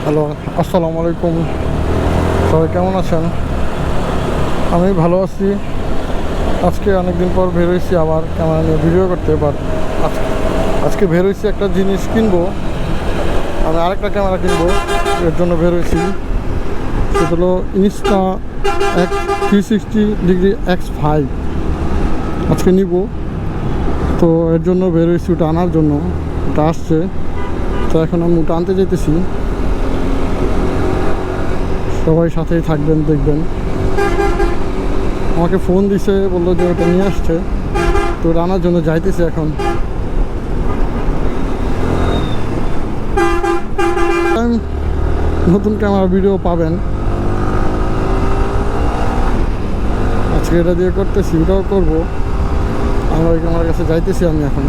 Hello, আসসালামু আলাইকুম। সবাই কেমন আছেন? আমি ভালো আছি। আজকে অনেকদিন পর বের হয়েছি আবার ক্যামেরা নিয়ে ভিডিও করতে। বাট আজকে বের হয়েছি একটা জিনিস কিনবো। আমি আরেকটা ক্যামেরা কিনবো, এর জন্য বের হয়েছি। সেটা হলো ইনস্টা 360 X5 আজকে নিব। তো এর জন্য বের হয়েছি ওটা আনার জন্য। ওটা আসছে, তো এখন আমি ওটা আনতে যেতেছি। সবাই সাথেই থাকবেন, দেখবেন। আমাকে ফোন দিছে, বললো যে ওটা নিয়ে আসছে, তো ওটা আনার জন্য যাইতেছে এখন। নতুন ক্যামেরা ভিডিও পাবেন আজকে, এটা দিয়ে করতেছি, ওটাও করবো। আমরা ওই ক্যামেরার কাছে যাইতেছি আমি এখন।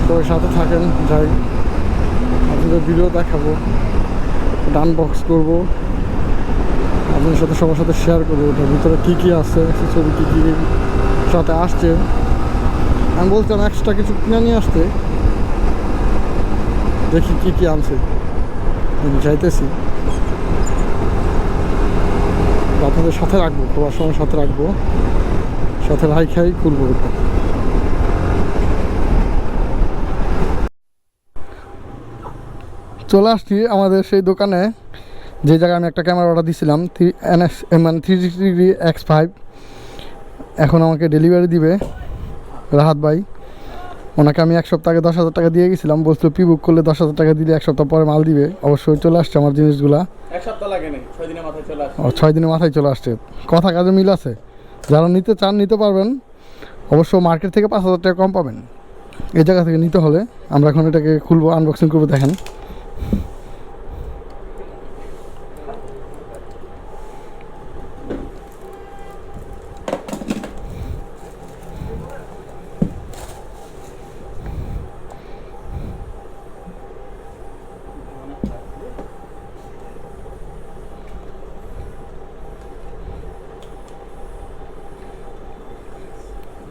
সবাই সাথে থাকেন, যাই আপনাদের ভিডিও দেখাবো, ডান বক্স করবো, আপনাদের সাথে সবার সাথে শেয়ার করবো ওটার ভিতরে কী কী আছে, ছবি কী কী সাথে আসছে। আমি বলছিলাম এক্সট্রা কিছু কিনে নিয়ে আসতে, দেখি কী কী আনছে। আমি যাইতেছি, আপনাদের সাথে রাখবো, সবার সময় সাথে রাখবো, সাথে রাখাই করবো ওটা। চলে আসছি আমাদের সেই দোকানে, যে জায়গায় আমি একটা ক্যামেরা অর্ডার দিয়েছিলাম, 360 X5। এখন আমাকে ডেলিভারি দিবে রাহাত ভাই। ওনাকে আমি এক সপ্তাহ আগে 10,000 টাকা দিয়ে গেছিলাম, বলছিল প্রি বুক করলে 10,000 টাকা দিলে এক সপ্তাহ পরে মাল দিবে। অবশ্যই চলে আসছে আমার জিনিসগুলা। এক সপ্তাহ লাগে না, 6 দিনের মাথায় চলে আসছে। 6 দিনের মাথায় চলে আসছে। কথা কাজে মিল আছে। যারা নিতে চান নিতে পারবেন, অবশ্য মার্কেট থেকে 5,000 টাকা কম পাবেন এই জায়গা থেকে নিতে হলে। আমরা এখন এটাকে খুলবো, আনবক্সিং করবো, দেখেন।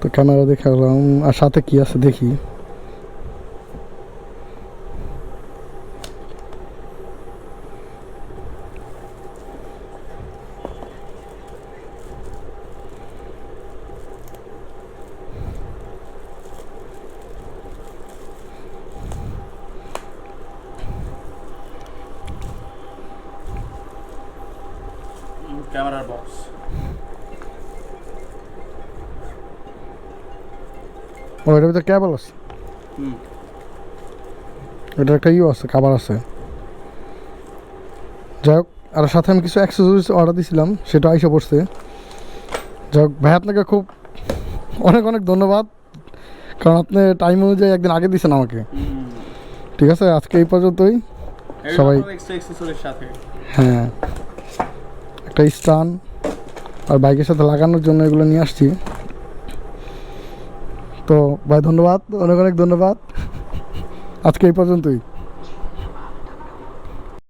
তো ক্যামেরা দেখালাম, আর সাথে কি আছে দেখি। ক্যামেরার বক্স। ও, এটার ভিতরে কেবল আছে। এটার একটা আছে, খাবার আছে। যাই হোক, আর সাথে আমি কিছু অ্যাক্সেসরিজ অর্ডার দিয়েছিলাম, সেটা আইসা পড়ছে। যাই হোক ভাই, আপনাকে খুব অনেক অনেক ধন্যবাদ, কারণ আপনি টাইম অনুযায়ী একদিন আগে দিয়েছেন আমাকে। ঠিক আছে, আজকে এই পর্যন্তই। সবাই সাথে হ্যাঁ, একটা স্টান আর বাইকের সাথে লাগানোর জন্য এগুলো নিয়ে আসছি। তো ভাই ধন্যবাদ, অনেক অনেক ধন্যবাদ। আজকে এই পর্যন্তই।